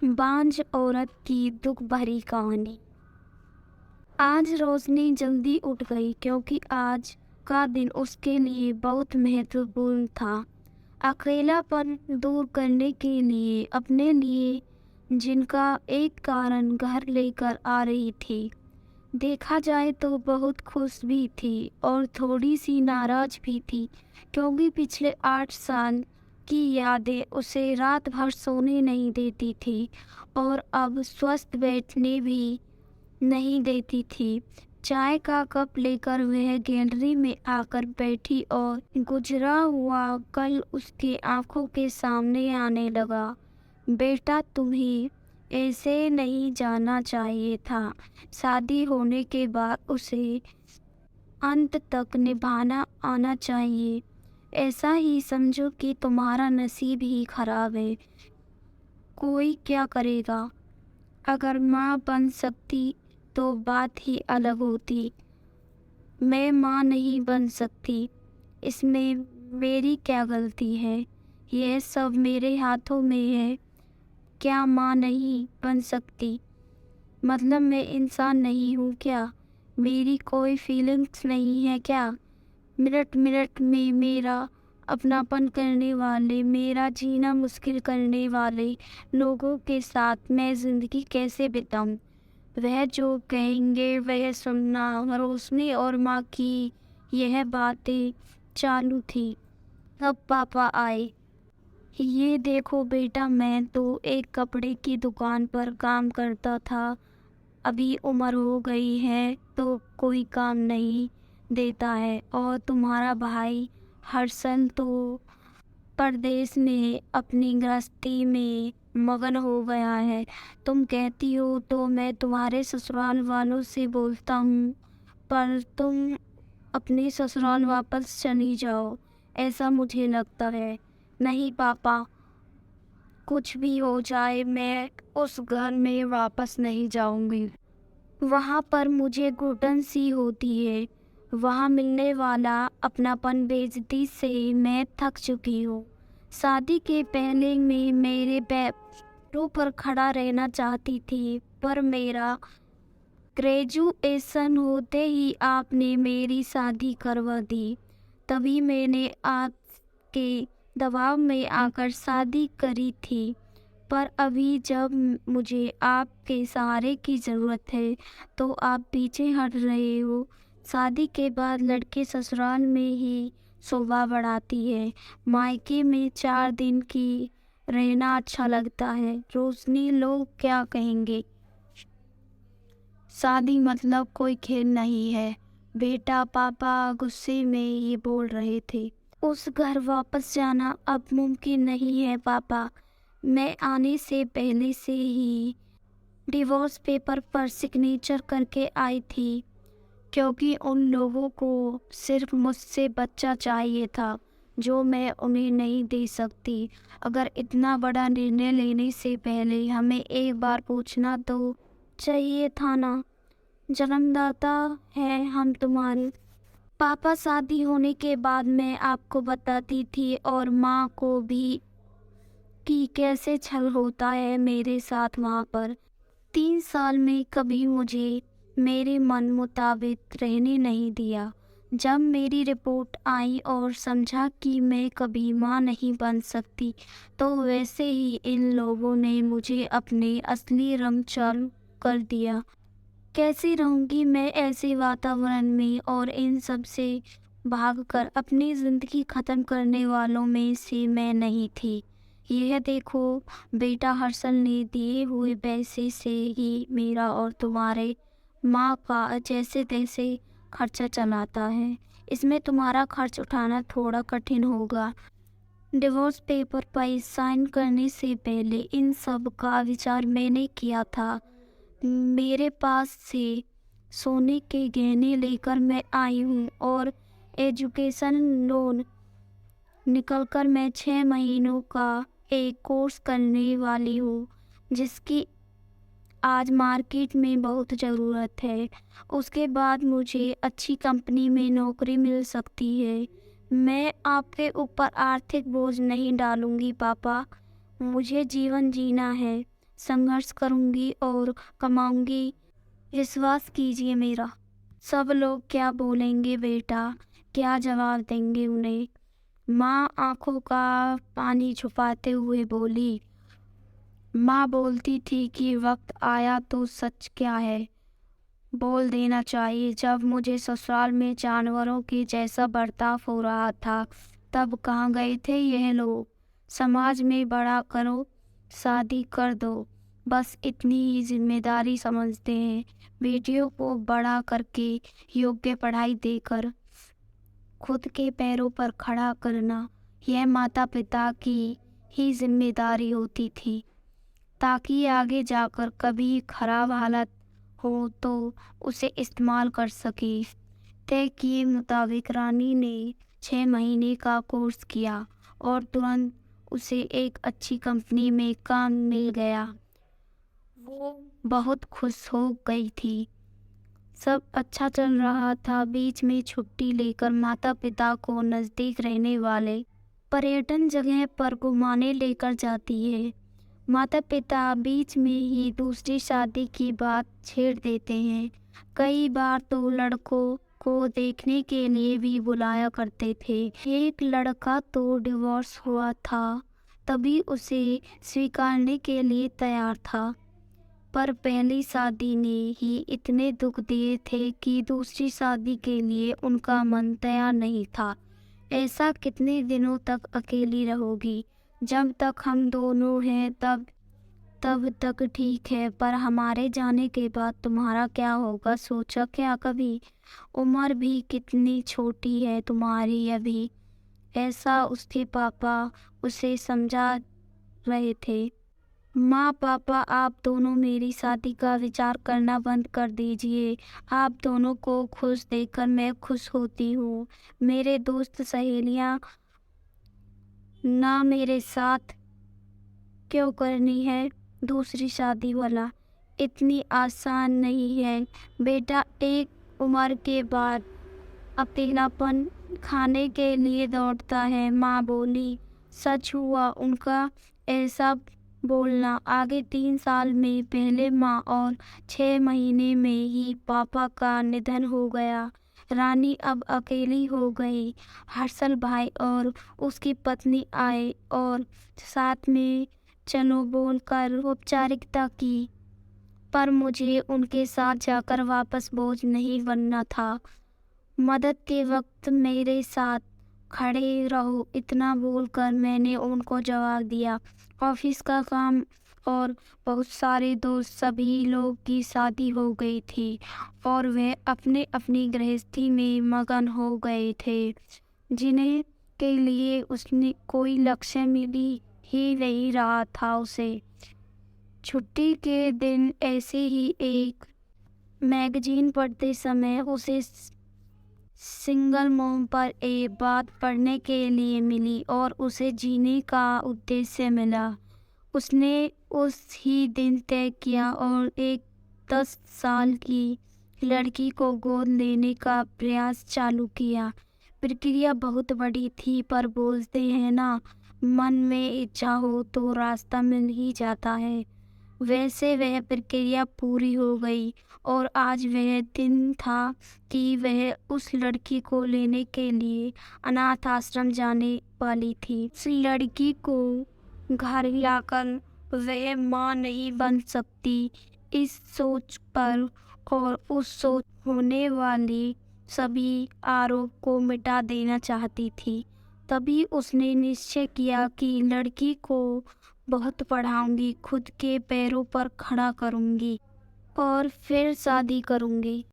बांझ औरत की दुख भरी कहानी। आज रोशनी जल्दी उठ गई क्योंकि आज का दिन उसके लिए बहुत महत्वपूर्ण था। अकेलापन दूर करने के लिए अपने लिए जिनका एक कारण घर लेकर आ रही थी। देखा जाए तो बहुत खुश भी थी और थोड़ी सी नाराज भी थी क्योंकि पिछले 8 साल की यादें उसे रात भर सोने नहीं देती थी और अब स्वस्थ बैठने भी नहीं देती थी। चाय का कप लेकर वह गैलरी में आकर बैठी और गुजरा हुआ कल उसके आंखों के सामने आने लगा। बेटा, तुम्हें ऐसे नहीं जाना चाहिए था। शादी होने के बाद उसे अंत तक निभाना आना चाहिए। ऐसा ही समझो कि तुम्हारा नसीब ही खराब है। कोई क्या करेगा। अगर माँ बन सकती तो बात ही अलग होती। मैं माँ नहीं बन सकती, इसमें मेरी क्या गलती है। यह सब मेरे हाथों में है। क्या माँ नहीं बन सकती मतलब मैं इंसान नहीं हूँ क्या? मेरी कोई फीलिंग्स नहीं है क्या? मिनट मिनट में मेरा अपनापन करने वाले, मेरा जीना मुश्किल करने वाले लोगों के साथ मैं ज़िंदगी कैसे बिताऊं? वह जो कहेंगे वह सुनना। रोशनी और माँ की यह बातें चालू थी। तब पापा आए। ये देखो बेटा, मैं तो एक कपड़े की दुकान पर काम करता था। अभी उम्र हो गई है तो कोई काम नहीं देता है। और तुम्हारा भाई हर्षल तो परदेश में अपनी गृहस्थी में मगन हो गया है। तुम कहती हो तो मैं तुम्हारे ससुराल वालों से बोलता हूँ, पर तुम अपने ससुराल वापस चली जाओ, ऐसा मुझे लगता है। नहीं पापा, कुछ भी हो जाए मैं उस घर में वापस नहीं जाऊंगी। वहाँ पर मुझे घुटन सी होती है। वहाँ मिलने वाला अपनापन बेइज्जती से मैं थक चुकी हूँ। शादी के पहले मैं मेरे पैरों पर खड़ा रहना चाहती थी, पर मेरा ग्रेजुएशन होते ही आपने मेरी शादी करवा दी। तभी मैंने आपके दबाव में आकर शादी करी थी। पर अभी जब मुझे आपके सहारे की ज़रूरत है तो आप पीछे हट रहे हो। शादी के बाद लड़के ससुराल में ही शोभा बढ़ाती है। मायके में 4 दिन की रहना अच्छा लगता है। रोशनी, लोग क्या कहेंगे। शादी मतलब कोई खेल नहीं है बेटा, पापा गुस्से में ये बोल रहे थे। उस घर वापस जाना अब मुमकिन नहीं है पापा। मैं आने से पहले से ही डिवोर्स पेपर पर सिग्नेचर करके आई थी क्योंकि उन लोगों को सिर्फ मुझसे बच्चा चाहिए था जो मैं उन्हें नहीं दे सकती। अगर इतना बड़ा निर्णय लेने से पहले हमें एक बार पूछना तो चाहिए था ना। जन्मदाता है हम तुम्हारे। पापा, शादी होने के बाद मैं आपको बताती थी और माँ को भी कि कैसे छल होता है मेरे साथ वहाँ पर। 3 साल में कभी मुझे मेरे मन मुताबिक रहने नहीं दिया। जब मेरी रिपोर्ट आई और समझा कि मैं कभी माँ नहीं बन सकती, तो वैसे ही इन लोगों ने मुझे अपने असली रंग चालू कर दिया। कैसे रहूँगी मैं ऐसे वातावरण में, और इन सब से भागकर अपनी ज़िंदगी ख़त्म करने वालों में से मैं नहीं थी। यह देखो बेटा, हर्षल ने दिए हुए पैसे से ही मेरा और तुम्हारे माँ का जैसे तैसे खर्चा चलाता है। इसमें तुम्हारा खर्च उठाना थोड़ा कठिन होगा। डिवोर्स पेपर पर साइन करने से पहले इन सब का विचार मैंने किया था। मेरे पास से सोने के गहने लेकर मैं आई हूँ और एजुकेशन लोन निकलकर मैं 6 महीनों का एक कोर्स करने वाली हूँ जिसकी आज मार्केट में बहुत ज़रूरत है। उसके बाद मुझे अच्छी कंपनी में नौकरी मिल सकती है। मैं आपके ऊपर आर्थिक बोझ नहीं डालूंगी पापा। मुझे जीवन जीना है। संघर्ष करूंगी और कमाऊंगी। विश्वास कीजिए मेरा। सब लोग क्या बोलेंगे बेटा, क्या जवाब देंगे उन्हें? माँ आंखों का पानी छुपाते हुए बोली। माँ बोलती थी कि वक्त आया तो सच क्या है बोल देना चाहिए। जब मुझे ससुराल में जानवरों के जैसा बर्ताव हो रहा था, तब कहाँ गए थे यह लोग? समाज में बड़ा करो, शादी कर दो, बस इतनी ही जिम्मेदारी समझते हैं। बेटियों को बड़ा करके योग्य पढ़ाई देकर खुद के पैरों पर खड़ा करना, यह माता पिता की ही जिम्मेदारी होती थी, ताकि आगे जाकर कभी खराब हालत हो तो उसे इस्तेमाल कर सके। तय किए मुताबिक रानी ने 6 महीने का कोर्स किया और तुरंत उसे एक अच्छी कंपनी में काम मिल गया। वो बहुत खुश हो गई थी। सब अच्छा चल रहा था। बीच में छुट्टी लेकर माता पिता को नज़दीक रहने वाले पर्यटन जगह पर घुमाने लेकर जाती है। माता पिता बीच में ही दूसरी शादी की बात छेड़ देते हैं। कई बार तो लड़कों को देखने के लिए भी बुलाया करते थे। एक लड़का तो डिवोर्स हुआ था, तभी उसे स्वीकारने के लिए तैयार था, पर पहली शादी ने ही इतने दुख दिए थे कि दूसरी शादी के लिए उनका मन तैयार नहीं था। ऐसा कितने दिनों तक अकेली रहोगी? जब तक हम दोनों हैं तब तक ठीक है, पर हमारे जाने के बाद तुम्हारा क्या होगा, सोचा क्या कभी? उम्र भी कितनी छोटी है तुम्हारी अभी। ऐसा उसके पापा उसे समझा रहे थे। माँ पापा, आप दोनों मेरी शादी का विचार करना बंद कर दीजिए। आप दोनों को खुश देखकर मैं खुश होती हूँ। मेरे दोस्त सहेलियाँ ना मेरे साथ क्यों करनी है दूसरी शादी वाला? इतनी आसान नहीं है बेटा। एक उम्र के बाद अकेलापन खाने के लिए दौड़ता है, माँ बोली। सच हुआ उनका ऐसा बोलना। आगे 3 साल में पहले माँ और 6 महीने में ही पापा का निधन हो गया। रानी अब अकेली हो गई। हर्षल भाई और उसकी पत्नी आए और साथ में चलो बोलकर औपचारिकता की, पर मुझे उनके साथ जाकर वापस बोझ नहीं बनना था। मदद के वक्त मेरे साथ खड़े रहो, इतना बोलकर मैंने उनको जवाब दिया। ऑफिस का काम और बहुत सारे दोस्त, सभी लोग की शादी हो गई थी और वे अपने अपनी गृहस्थी में मगन हो गए थे, जिन्हें के लिए उसने कोई लक्ष्य मिली ही नहीं रहा था उसे। छुट्टी के दिन ऐसे ही एक मैगजीन पढ़ते समय उसे सिंगल मॉम पर एक बात पढ़ने के लिए मिली और उसे जीने का उद्देश्य मिला। उसने उस ही दिन तय किया और एक 10 साल की लड़की को गोद लेने का प्रयास चालू किया। प्रक्रिया बहुत बड़ी थी, पर बोलते हैं ना, मन में इच्छा हो तो रास्ता मिल ही जाता है। वैसे वह प्रक्रिया पूरी हो गई और आज वह दिन था कि वह उस लड़की को लेने के लिए अनाथ आश्रम जाने वाली थी। उस लड़की को घर लाकर वह माँ नहीं बन सकती, इस सोच पर और उस सोच होने वाली सभी आरोप को मिटा देना चाहती थी। तभी उसने निश्चय किया कि लड़की को बहुत पढ़ाऊंगी, खुद के पैरों पर खड़ा करूंगी और फिर शादी करूंगी।